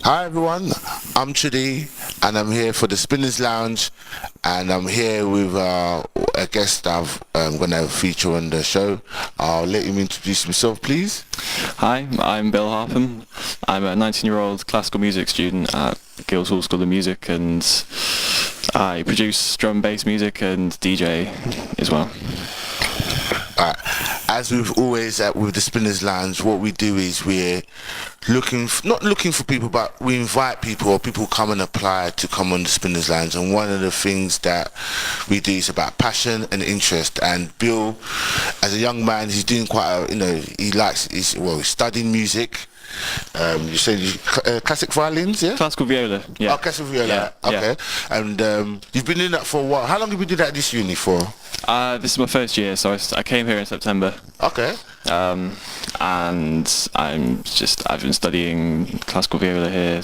Hi everyone, I'm Chidi and I'm here for the Spinners Lounge, and I'm here with a guest I'm going to feature on the show. I'll let him introduce himself, please. Hi, I'm Bill Harpum. I'm a 19-year-old classical music student at Guildhall School of Music, and I produce drum and bass music and DJ as well. As we've always with the Spinners Lounge, what we do is we're not looking for people, but we invite people, or people come and apply to come on the Spinners Lounge. And one of the things that we do is about passion and interest. And Bill, as a young man, he's doing he's studying music. You said classic violins, yeah? Classical viola, yeah. Oh, classical viola, yeah, okay. Yeah. And you've been doing that for a while. How long have you been doing that at this uni for? This is my first year, so I came here in September. Okay. And I've been studying classical viola here.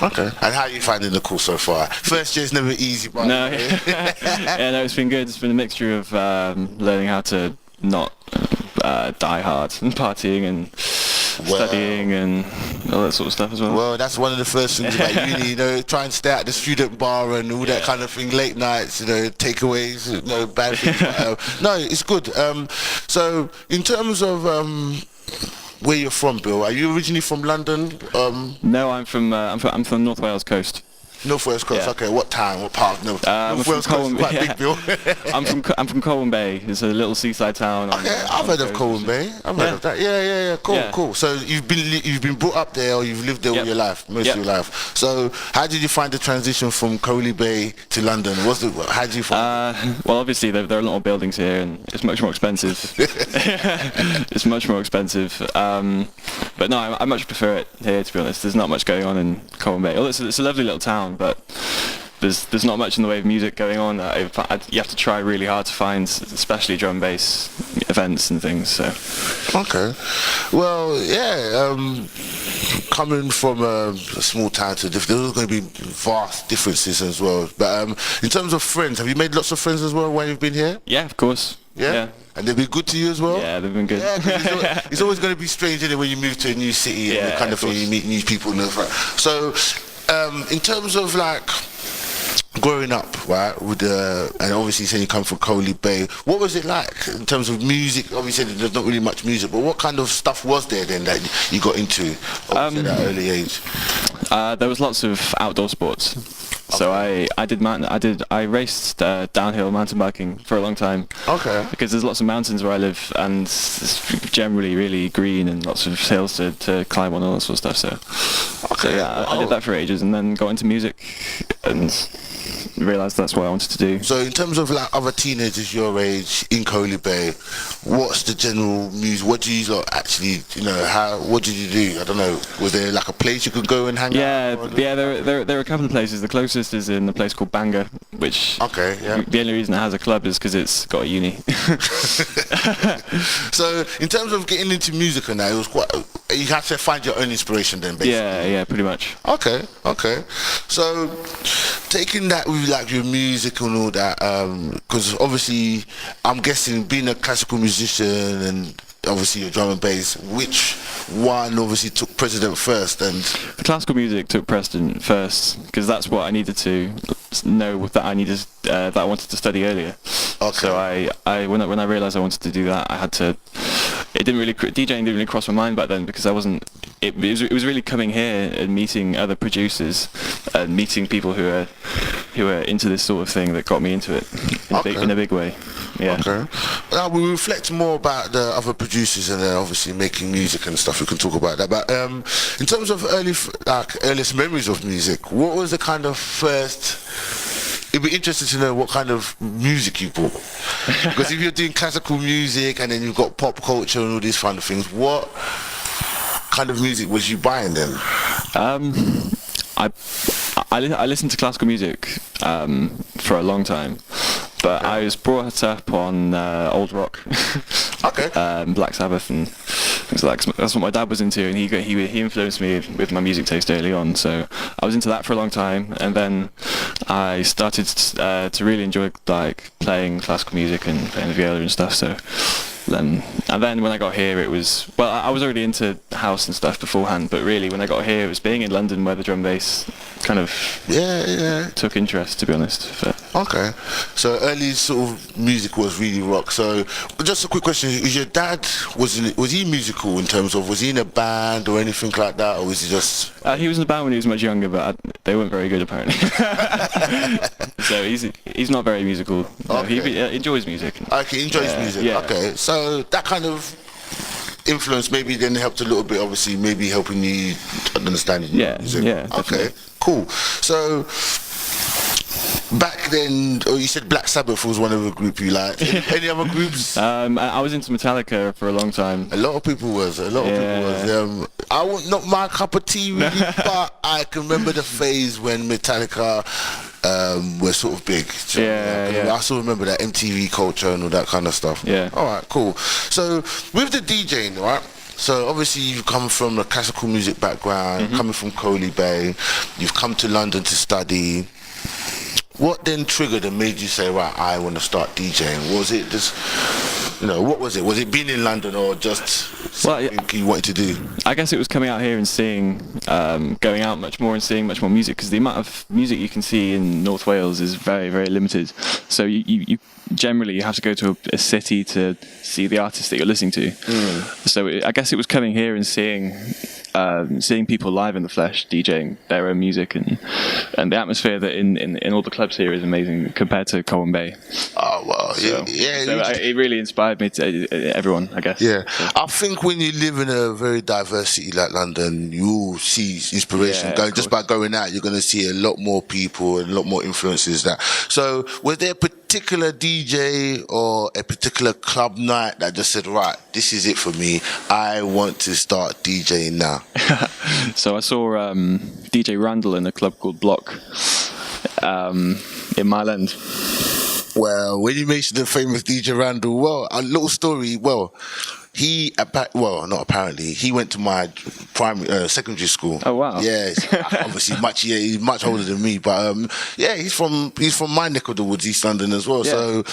Okay. And how are you finding the course so far? First year's never easy, but no, no, it's been good. It's been a mixture of learning how to not die hard and partying and studying and all that sort of stuff as well. Well, that's one of the first things about uni, try and stay at the student bar and all that kind of thing, late nights, takeaways, bad things. No, it's good. So, in terms of where you're from, Bill, are you originally from London? No, I'm from North Wales coast. North Wales Coast, yeah. Okay. What town? What part? North Wales Coast is quite big, Bill. I'm from Colwyn Bay. It's a little seaside town. Okay, I've heard of Colwyn Bay. I've heard of that. Yeah. Cool. So you've been brought up there, or you've lived there all your life, most of your life. So how did you find the transition from Colwyn Bay to London? How did you find? Well, obviously there are a lot of buildings here, and it's much more expensive. It's much more expensive. But no, I much prefer it here, to be honest. There's not much going on in Colwyn Bay. It's a lovely little town, but there's not much in the way of music going on. You have to try really hard to find, especially drum and bass events and things. So. Okay. Well, yeah. Coming from a small town to there's going to be vast differences as well. But in terms of friends, have you made lots of friends as well when you've been here? Yeah, of course. Yeah. And they've been good to you as well? Yeah, they've been good. Yeah, it's always going to be strange, isn't it, when you move to a new city and the kind of thing, you meet new people. So, in terms of growing up, right, and obviously saying you come from Colwyn Bay, what was it like in terms of music? Obviously there's not really much music, but what kind of stuff was there then that you got into at that early age? There was lots of outdoor sports. So I raced downhill mountain biking for a long time. Okay. Because there's lots of mountains where I live, and it's generally really green and lots of hills to climb on, all that sort of stuff. So yeah, I did that for ages, and then got into music and realised that's what I wanted to do. So in terms of other teenagers your age in Colwyn Bay, what's the general music? What do you actually, what did you do? I don't know. Was there a place you could go and hang out? Yeah. There are a couple of places. The closest is in a place called Bangor, which the only reason it has a club is because it's got a uni. So in terms of getting into music and that, it was you had to find your own inspiration then, basically. Yeah, pretty much. Okay. So taking that with your music and all that, because obviously I'm guessing being a classical musician and obviously your drum and bass, which one obviously took precedent first? And the classical music took precedent first because that's what I needed to know that I wanted to study earlier. Okay. So when I realised I wanted to do that, I had to. DJing didn't really cross my mind back then because I wasn't. It was really coming here and meeting other producers and meeting people who are into this sort of thing that got me into it in a big way. Yeah. Okay. Now we reflect more about the other producers and obviously making music and stuff. We can talk about that. But in terms of earliest memories of music, what was the kind of first? It'd be interesting to know what kind of music you bought. Because if you're doing classical music and then you've got pop culture and all these kind of things, what kind of music was you buying then? I listened to classical music for a long time, but I was brought up on old rock. Okay. Black Sabbath and things like that. That's what my dad was into, and he influenced me with my music taste early on. So I was into that for a long time, and then I started to really enjoy playing classical music and playing the viola and stuff. So And then when I got here, it was, well, I was already into house and stuff beforehand, but really when I got here, it was being in London where the drum bass kind of took interest, to be honest. But okay, so early sort of music was really rock. So just a quick question: is your dad, was he musical in terms of, was he in a band or anything like that, or was he just? He was in a band when he was much younger, but they weren't very good apparently. So he's not very musical. No, Okay. He enjoys music. Okay, he enjoys music. Yeah. Okay, so that kind of influence maybe then helped a little bit, obviously, maybe helping you understand music. Yeah, okay, definitely. cool. So back then, you said Black Sabbath was one of the group you liked. Any other groups? I was into Metallica for a long time. A lot of people was. I was not my cup of tea really, but I can remember the phase when Metallica were sort of big. I still remember that MTV culture and all that kind of stuff. Yeah. All right, cool. So with the DJing, right? So obviously you've come from a classical music background, coming from Coley Bay. You've come to London to study. What then triggered and made you say, right, I want to start DJing? Was it just, what was it? Was it being in London or just something you wanted to do? I guess it was coming out here and seeing, going out much more and seeing much more music, because the amount of music you can see in North Wales is very, very limited. So you generally you have to go to a city to see the artists that you're listening to. So I guess it was coming here and seeing people live in the flesh DJing their own music, and the atmosphere that in all the clubs here is amazing compared to Colwyn Bay. Oh well, so it really inspired me to everyone, I guess. Yeah, I think when you live in a very diverse city like London, you see inspiration going just by going out. You're going to see a lot more people and a lot more influences. So was there a particular DJ or a particular club night that just said, right, this is it for me, I want to start DJing now? So I saw DJ Randall in a club called Block in Mile End. Well, when you mentioned the famous DJ Randall, a little story, he not apparently, he went to my secondary school. Oh wow! Yeah, obviously he's much older than me, but he's from my neck of the woods, East London as well. Yeah. So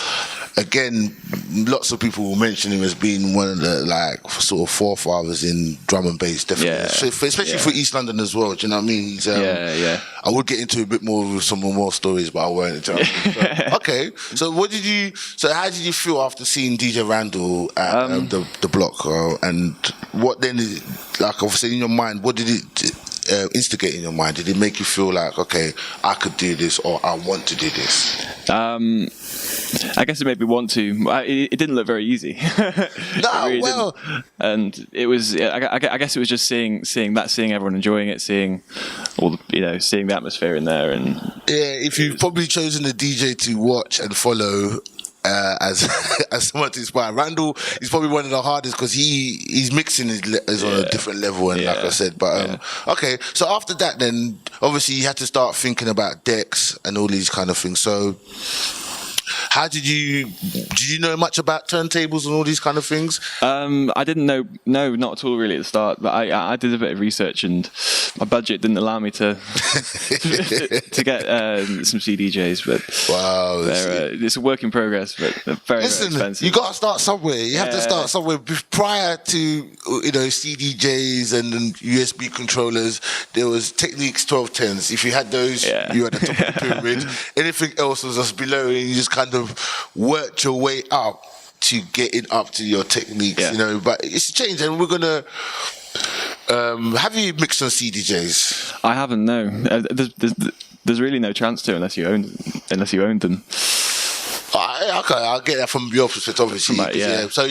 again, lots of people will mention him as being one of the sort of forefathers in drum and bass, definitely. Yeah. Especially for East London as well. Do you know what I mean? He's, I would get into a bit more with some more stories, but I won't. Okay, so how did you feel after seeing DJ Randall at the Block, and what then is obviously in your mind, what did it instigate in your mind? Did it make you feel like, okay, I could do this, or I want to do this? I guess it made me want to. It didn't look very easy. No, really didn't. And it was. I guess it was just seeing everyone enjoying it, seeing seeing the atmosphere in there, and if you've probably chosen a DJ to watch and follow. As someone to inspire, Randall is probably one of the hardest because he's mixing is on a different level, and like I said, but okay. So after that, then obviously you had to start thinking about decks and all these kind of things. So how did you know much about turntables and all these kind of things? I didn't know, no, not at all really at the start, but I did a bit of research, and my budget didn't allow me to to get some CDJs, but wow, it's a work in progress, but they're very expensive. You got to start somewhere. You have to start somewhere. Prior to CDJs and USB controllers, there was Technics 1210s. If you had those, you were at the top of the pyramid. Anything else was just below, and you just kind of worked your way up to getting up to your techniques, but it's changed, and we're gonna have you mixed on CDJs? I haven't, no. There's really no chance to unless you owned them. Okay, I'll get that from your perspective, obviously. Right, So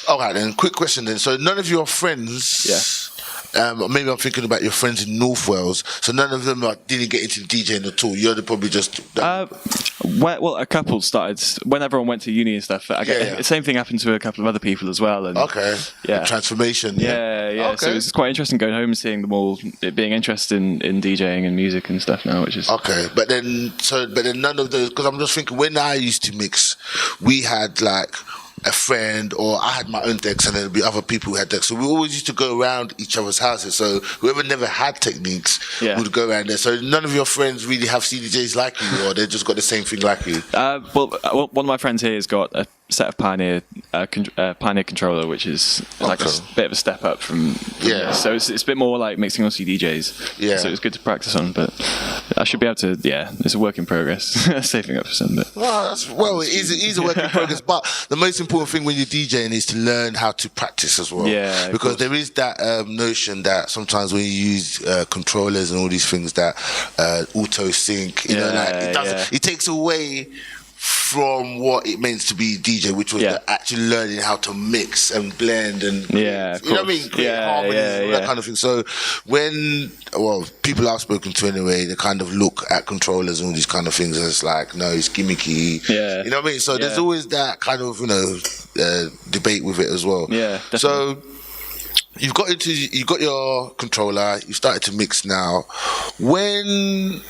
alright then, quick question then. So none of your friends maybe I'm thinking about your friends in North Wales. So none of them didn't get into DJing at all. You're probably just. Well, a couple started when everyone went to uni and stuff. The same thing happened to a couple of other people as well. And, the transformation. Yeah. Okay. So it's quite interesting going home and seeing them all being interested in DJing and music and stuff now, which is okay. But then none of those, because I'm just thinking when I used to mix, we had a friend, or I had my own decks, and there'd be other people who had decks. So we always used to go around each other's houses. So whoever never had techniques would go around there. So none of your friends really have CDJs like you, or they just got the same thing like you. Well, one of my friends here has got set of Pioneer Pioneer controller, which is like a bit of a step up from so it's a bit more like mixing on CDJs. Yeah. So it's good to practice on, but I should be able to. Yeah, it's a work in progress. Saving up for some bit. Well, it is a work in progress, but the most important thing when you're DJing is to learn how to practice as well. Yeah. Because there is that notion that sometimes when you use controllers and all these things that auto sync, you know, like it doesn't. It takes away from what it means to be DJ, which was actually learning how to mix and blend and you know what I mean, create harmonies and that kind of thing. So when people I've spoken to anyway, they kind of look at controllers and all these kind of things as like, no, it's gimmicky. Yeah. You know what I mean? So there's always that kind of, you know, debate with it as well. Yeah. Definitely. So you got your controller, you started to mix now. When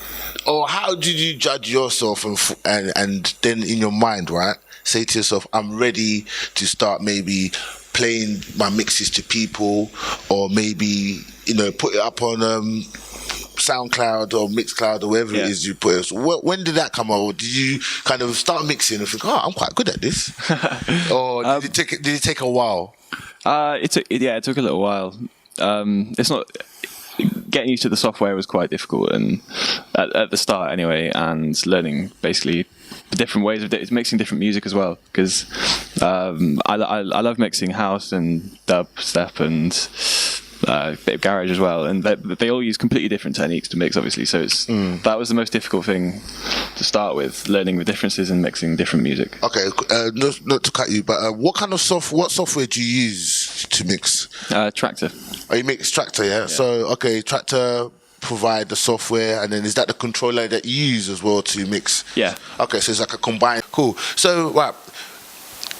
or how did you judge yourself and then in your mind, right, say to yourself, I'm ready to start maybe playing my mixes to people, or maybe, you know, put it up on SoundCloud or Mixcloud or wherever it is you put it. So when did that come out? Or did you kind of start mixing and think, oh, I'm quite good at this? Or did it take a while? It took a little while. It's not getting used to the software was quite difficult, and at the start anyway, and learning basically the different ways of mixing different music as well, because I love mixing house and dubstep and a bit of garage as well, and they all use completely different techniques to mix, obviously. So it's that was the most difficult thing to start with, learning the differences and mixing different music. Okay, not to cut you, but what software do you use to mix? Tractor. Oh, you mix Tractor, yeah? So Tractor provide the software, and then is that the controller that you use as well to mix? Yeah. Okay, so it's like a combined. Cool. So right,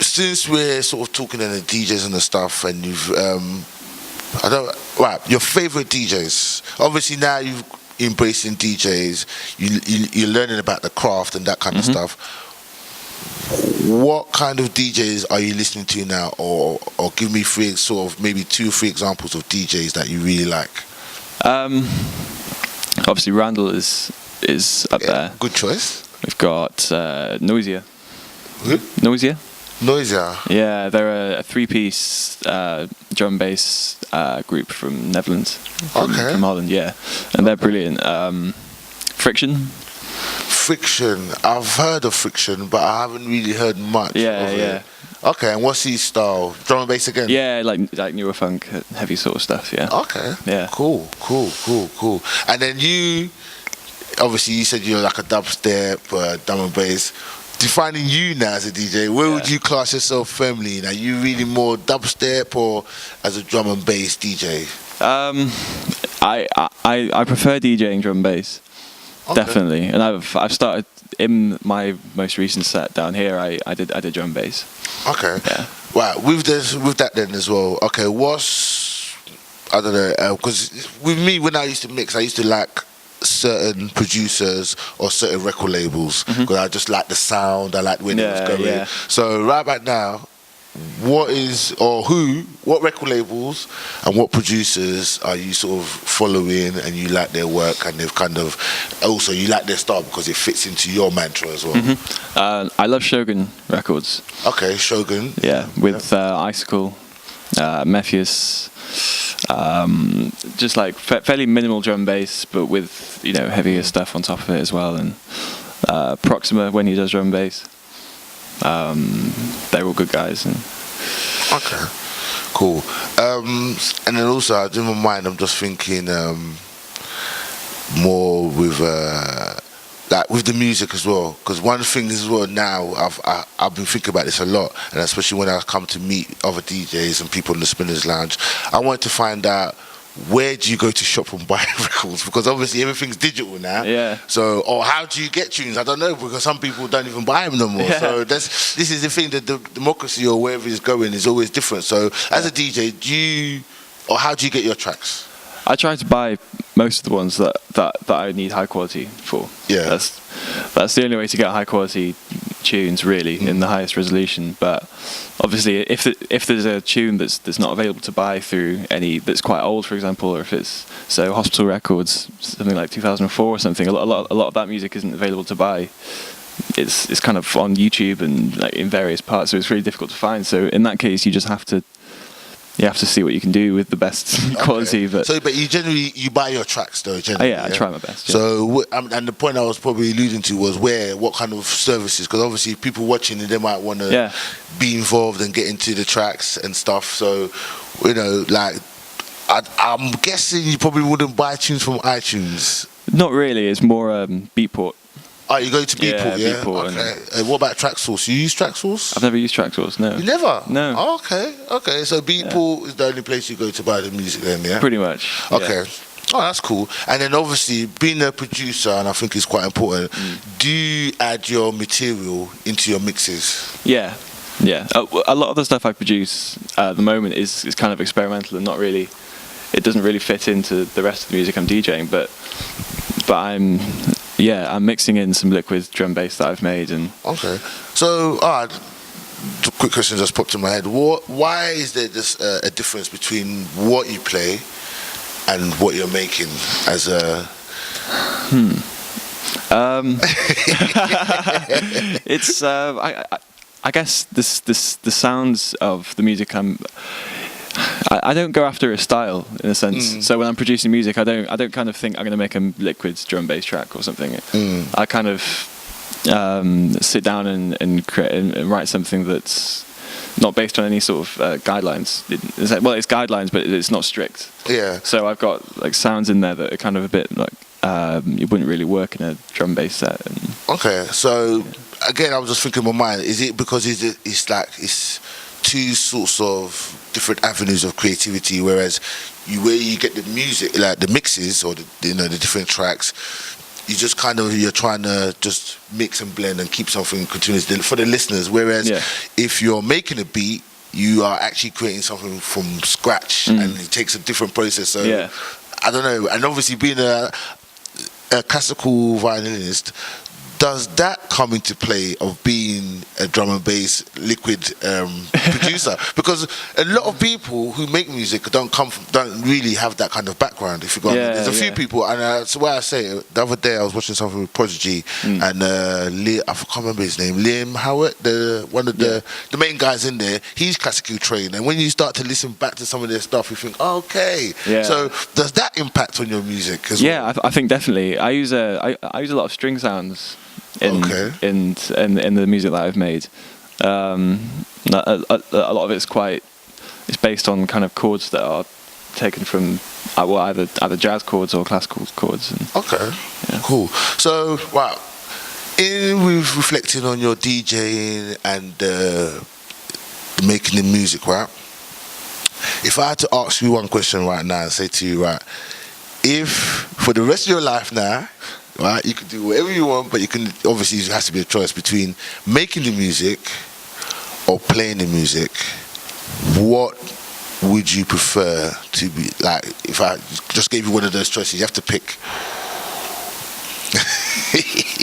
since we're sort of talking to the DJs and the stuff, and you've your favorite DJs. Obviously now you've embracing DJs. You're learning about the craft and that kind of stuff. What kind of DJs are you listening to now, or give me maybe 2 or 3 examples of DJs that you really like? Obviously Randall is up there. Good choice. We've got Noisia. Who? Noisia. Yeah, they're a 3-piece drum bass group from Netherlands. From Holland, and they're brilliant. Friction. I've heard of Friction, but I haven't really heard much of it. Okay, and what's his style? Drum and bass again? Yeah, like newer funk, heavy sort of stuff, Okay. Yeah. Cool. And then you said you're like a dubstep, drum and bass. Defining you now as a DJ, where would you class yourself firmly in? Are you really more dubstep or as a drum and bass DJ? I prefer DJing drum and bass, definitely. And I've started in my most recent set down here. I did drum and bass. Okay. Yeah. Right. With that then as well. Okay. I don't know, because with me when I used to mix, I used to like certain producers or certain record labels because I just like the sound, I like where it was going. Yeah. So right back now, what record labels and what producers are you sort of following, and you like their work, and they've kind of also you like their style because it fits into your mantra as well? I love Shogun Records. Okay, Shogun. Yeah, with Icicle, Mephius. Just like fairly minimal drum bass, but with heavier stuff on top of it as well, and Proxima when he does drum bass. They're all good guys. Okay, cool. And then also in my mind, I'm just thinking more with like with the music as well, because one thing as well now I've been thinking about this a lot, and especially when I come to meet other DJs and people in the Spinners Lounge, I want to find out, where do you go to shop and buy records? Because obviously everything's digital now. Yeah. So, or how do you get tunes? I don't know, because some people don't even buy them no more. Yeah. So this is the thing, that the democracy or wherever it's going is always different. So as a DJ, how do you get your tracks? I try to buy most of the ones that I need high quality for. Yeah. That's the only way to get high quality tunes, really, in the highest resolution. But obviously, if there's a tune that's not available to buy through that's quite old, for example, or if it's Hospital Records, something like 2004 or something, a lot of that music isn't available to buy it's kind of on YouTube and like in various parts, so it's really difficult to find. So in that case, you just have to see what you can do with the best quality. But you generally buy your tracks though. Generally, I try my best. Yeah. So and the point I was probably alluding to was what kind of services, because obviously people watching they might want to be involved and get into the tracks and stuff. So like I'm guessing you probably wouldn't buy tunes from iTunes. Not really. It's more Beatport. Oh, you go to Beatport, yeah? Beatport. Okay. What about TrackSource? You use TrackSource? I've never used TrackSource, no. You never? No. Oh, okay. So Beatport is the only place you go to buy the music then, yeah? Pretty much. Okay. Yeah. Oh, that's cool. And then obviously, being a producer, and I think it's quite important, do you add your material into your mixes? Yeah. A lot of the stuff I produce at the moment is kind of experimental and not really... It doesn't really fit into the rest of the music I'm DJing, but I'm mixing in some liquid drum bass that I've made. And okay. So, quick question just popped in my head. Why is there just a difference between what you play and what you're making as a... It's I guess the sounds of the music I don't go after a style in a sense. So when I'm producing music, I don't kind of think I'm going to make a liquid drum bass track or something. I kind of sit down and create and write something that's not based on any sort of guidelines. It's guidelines, but it's not strict. Yeah. So I've got like sounds in there that are kind of a bit like it wouldn't really work in a drum bass set. Okay. So again, I was just thinking in my mind: is it because it's two sorts of different avenues of creativity, whereas where you get the music, like the mixes or the different tracks, you just you're trying to just mix and blend and keep something continuous for the listeners, whereas if you're making a beat, you are actually creating something from scratch and it takes a different process. So I don't know, and obviously being a classical violinist, does that come into play of being a drum and bass liquid producer? Because a lot of people who make music don't really have that kind of background. If you got, there's a few people, and that's why I say it. The other day I was watching something with Prodigy and I can't remember his name, Liam Howard, one of the main guys in there. He's classically trained, and when you start to listen back to some of their stuff, you think, okay. So does that impact on your music as well? I think definitely. I use a lot of string sounds in the music that I've made. A lot of it's based on kind of chords that are taken from either jazz chords or classical chords. Cool. So with reflecting on your DJing and making the music, right? If I had to ask you one question right now and say to you, right, if for the rest of your life now, right, you can do whatever you want, but you can obviously it has to be a choice between making the music or playing the music. What would you prefer to be like? If I just gave you one of those choices, you have to pick.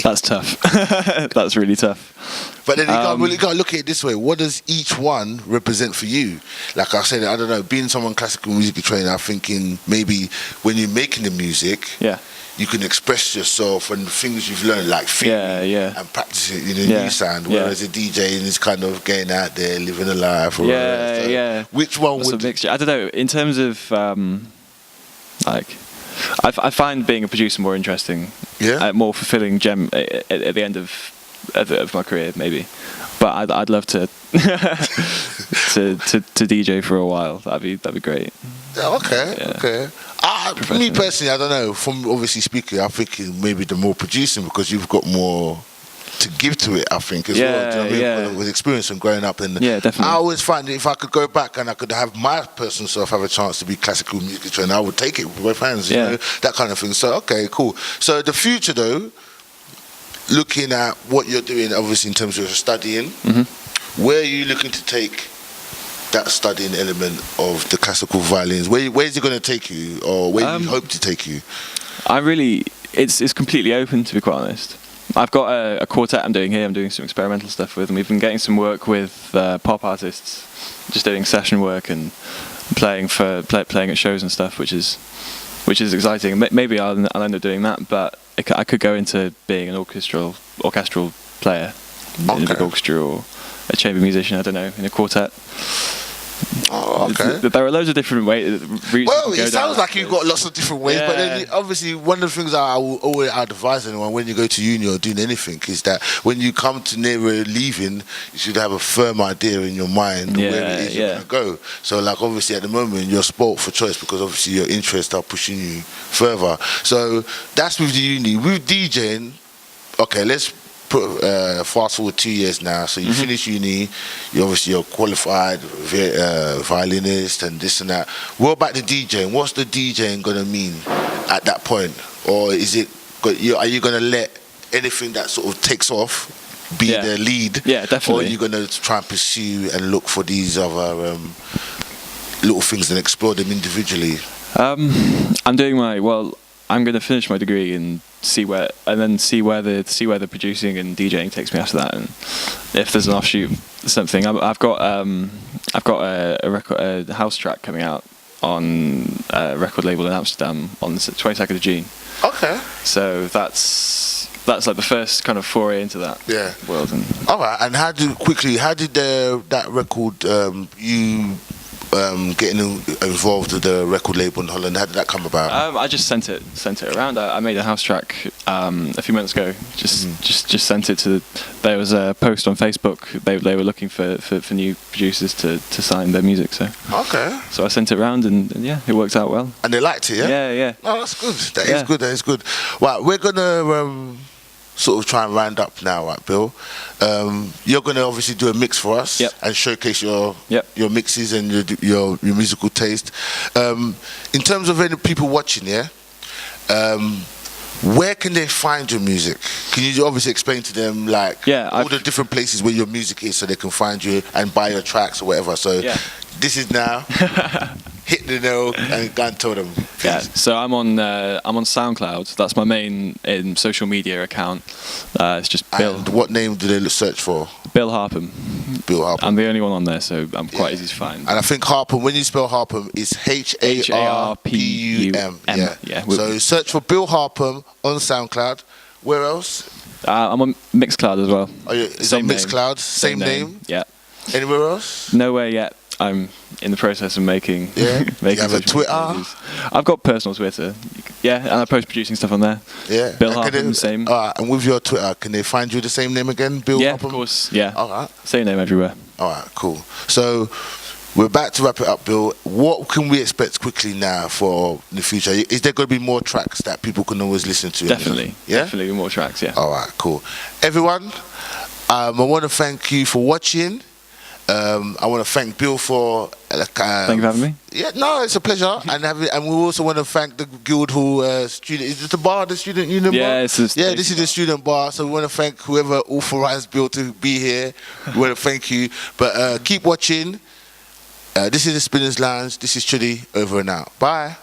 That's tough. That's really tough. But then you got to look at it this way. What does each one represent for you? Like I said, I don't know, being someone classical music trainer, I'm thinking maybe when you're making the music, you can express yourself and things you've learned, like theory and practice it in a new sound. Whereas a DJ is kind of getting out there, living a life. Which one would... a mixture. I don't know. In terms of I find being a producer more interesting, more fulfilling at the end of my career, maybe. But I'd love to to DJ for a while. That'd be great. Okay. Me personally, I don't know. From obviously speaking, I think maybe the more producing, because you've got more to give to it, I think, as well. Do you know what I mean? With experience and growing up, and definitely. I always find that if I could go back and I could have my personal self have a chance to be classical music trainer, I would take it with both hands. You know, that kind of thing. So okay, cool. So the future, though, looking at what you're doing, obviously in terms of your studying, where are you looking to take that studying element of the classical violins? Where is it going to take you, or where do you hope to take you? It's completely open, to be quite honest. I've got a quartet I'm doing here. I'm doing some experimental stuff with, and we've been getting some work with pop artists, just doing session work and playing at shows and stuff, which is exciting. Maybe I'll end up doing that, but I could go into being an orchestral player in a big orchestra or a chamber musician, I don't know, in a quartet. Oh, okay. There are loads of different ways. Well, it sounds like you've got lots of different ways, but then obviously one of the things I will always advise anyone when you go to uni or doing anything is that when you come to nearer leaving, you should have a firm idea in your mind where it is you're going to go. So, like, obviously at the moment you're spoilt for choice because obviously your interests are pushing you further. So that's with the uni. With DJing, okay, let's fast forward 2 years now. So you finish uni, you're qualified violinist and this and that. What about the DJing? What's the DJing gonna mean at that point? Or is it? Are you gonna let anything that sort of takes off be the lead? Yeah, definitely. Or are you gonna try and pursue and look for these other little things and explore them individually? I'm going to finish my degree and see where the producing and DJing takes me after that, and if there's an offshoot something. I've got a house track coming out on a record label in Amsterdam on the 22nd of June. Okay. So that's like the first kind of foray into that world. And all right. And how did that record getting involved with the record label in Holland? How did that come about? I just sent it around. I made a house track a few months ago. Just sent it to. There was a post on Facebook. They were looking for new producers to sign their music. So So I sent it around and it worked out well. And they liked it, yeah. Yeah. Oh, that's good. That is good. Right, we're gonna sort of try and round up now, right, Bill? You're going to obviously do a mix for us and showcase your mixes and your musical taste. In terms of any people watching, where can they find your music? Can you obviously explain to them all the different places where your music is so they can find you and buy your tracks or whatever? So this is now. Hit the nail and go and tell them. Please. Yeah, so I'm on SoundCloud. That's my main social media account. It's just Bill. And what name do they search for? Bill Harpum. Bill Harpum. I'm the only one on there, so I'm quite easy to find. And I think Harpum, when you spell Harpum, it's Harpum. Yeah. So search for Bill Harpum on SoundCloud. Where else? I'm on Mixcloud as well. Oh, yeah. It's on Mixcloud. Same name. Yeah. Anywhere else? Nowhere yet. I'm in the process of making. Yeah. You have a Twitter? I've got personal Twitter. Yeah, and I post producing stuff on there. Yeah. Bill Harpum, same. And with your Twitter, can they find you the same name again, Bill Harpum? Of course. Yeah. All right. Same name everywhere. All right, cool. So we're about to wrap it up, Bill. What can we expect quickly now for the future? Is there going to be more tracks that people can always listen to? Definitely. Yeah? Definitely more tracks, yeah. All right, cool. Everyone, I want to thank you for watching. I want to thank Bill for thank you for having me. Yeah, no, it's a pleasure. And we also want to thank the Guildhall student. Is it the bar, the student union bar? This is the student bar. So we want to thank whoever authorized Bill to be here. We want to thank you. But keep watching. This is the Spinners Lounge. This is Chudi, over and out. Bye.